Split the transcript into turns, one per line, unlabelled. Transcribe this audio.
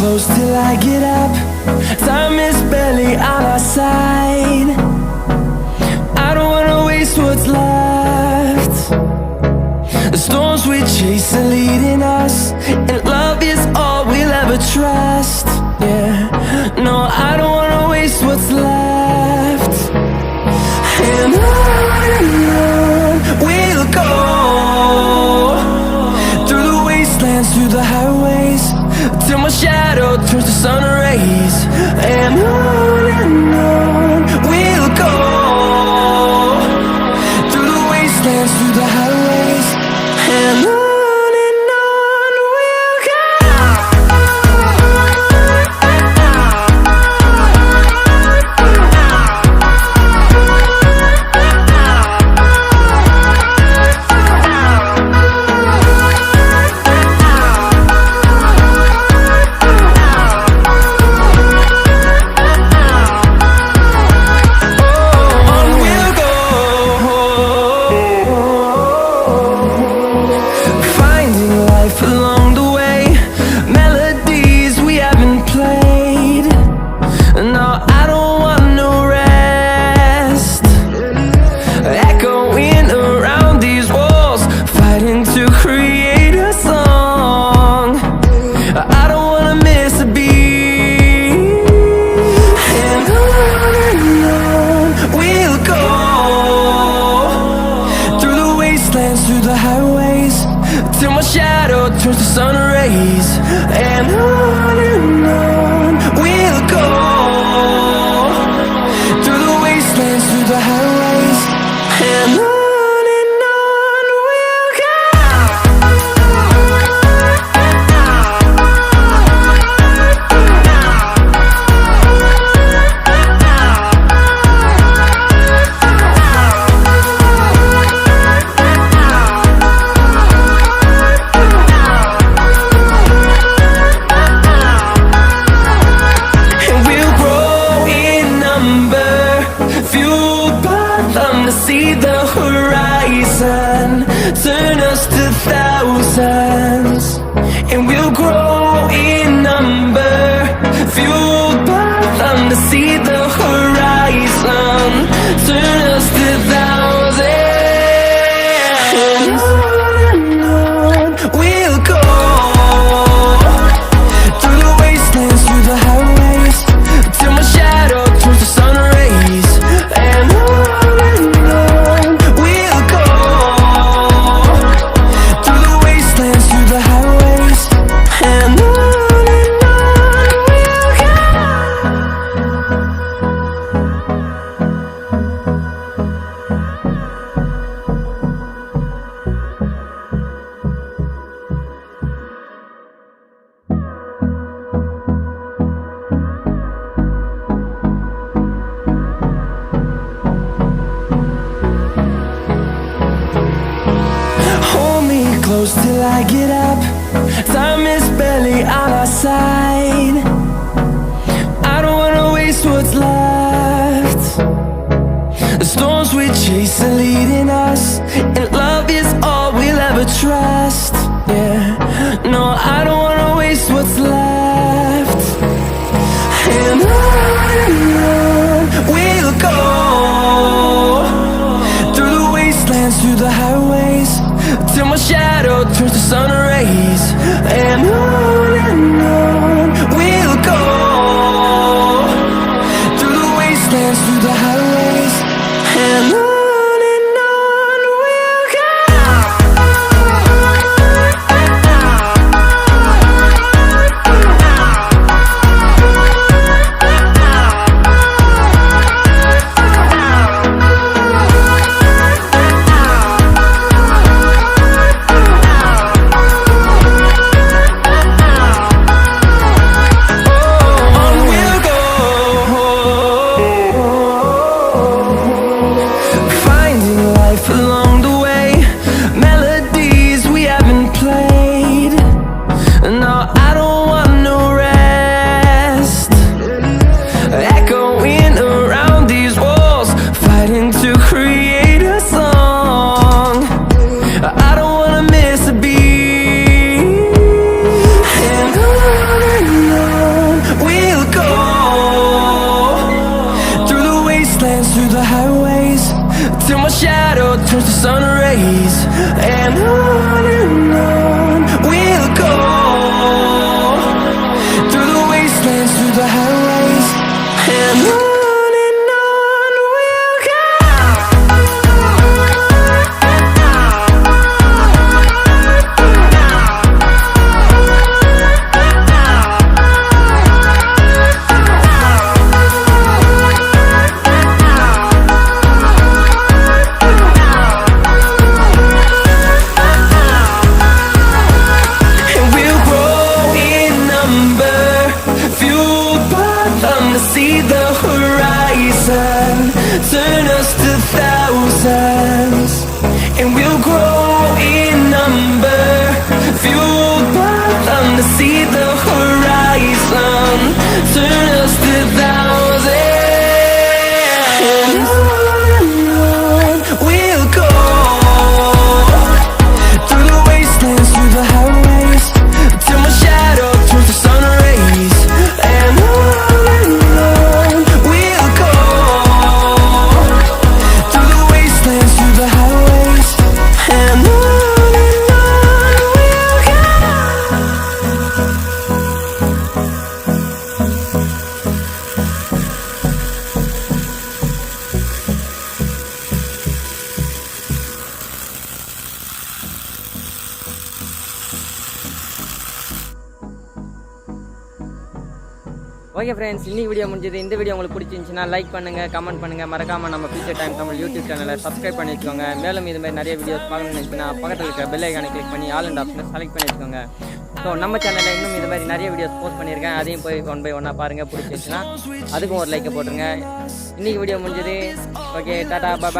close till I get up. Time is barely on our side. I don't wanna waste what's left. The storms we chase are leading us, and love is all we'll ever trust. Yeah, no, I don't wanna waste what's left. And on we'll go, through the wastelands, through the highways, till my shadow turns to sun rays. And on we'll go, through the wastelands, through the highways, and on we'll go. Through the highways, till my shadow turns to sun rays. And on we'll go, through the wastelands, through the highways, and on we'll go. See the horizon turn us to thousands, and we'll grow in number, fueled by them. To see the horizon turn us to thousands, and on we'll go, through the wastelands, through the highways, till my shadow turns to sun rays. And close till I get up. Time is barely on our side. I don't wanna waste what's left. The storms we chase are leading us, and love is all we'll ever trust. Yeah, no, I don't wanna waste what's left. And on we'll go, through the wastelands, through the highways, till my shadow turns to sun rays. And on we'll go, through the wastelands, through the highways, and on we'll go. I don't wanna miss a beat. And on till my shadow turns to sun rays. And on we'll go, through the wastelands, through the highways, and on we'll go. See the horizon, turn us to thousands, and we'll grow in number, fueled by them to see the horizon, turn us to thousands, and on we'll go, through the wastelands, through the highways, till my shadow turns to sun rays, and on
okay friends, இன்னைக்கு video முடிஞ்சது. இந்த video உங்களுக்கு பிடிச்சிருந்துச்சுன்னா like பண்ணுங்கள், comment பண்ணுங்கள், மறக்காமல் நம்ம future time Tamil YouTube சேனலை சப்ஸ்கிரைப் பண்ணி வச்சுக்கோங்க. மேலும் இது மாதிரி நிறைய வீடியோஸ் பார்க்கணும்னு நினச்சிங்கன்னா பக்கத்தில் இருக்கிற பெல் ஐக்கானை கிளிக் பண்ணி ஆல் அண்ட் ஆப்ஷனை செலக்ட் பண்ணி வச்சுக்கோங்க. ஸோ நம்ம சேனலில் இன்னும் இது மாதிரி நிறைய வீடியோஸ் போஸ்ட் பண்ணியிருக்கேன். அதையும் போய் 1 by 1 பாருங்கள். பிடிச்சிருச்சுன்னா அதுக்கும் ஒரு லைக்கை போட்டுருங்க. இன்றைக்கி வீடியோ முடிஞ்சது. ஓகே, டாடா, பாய்.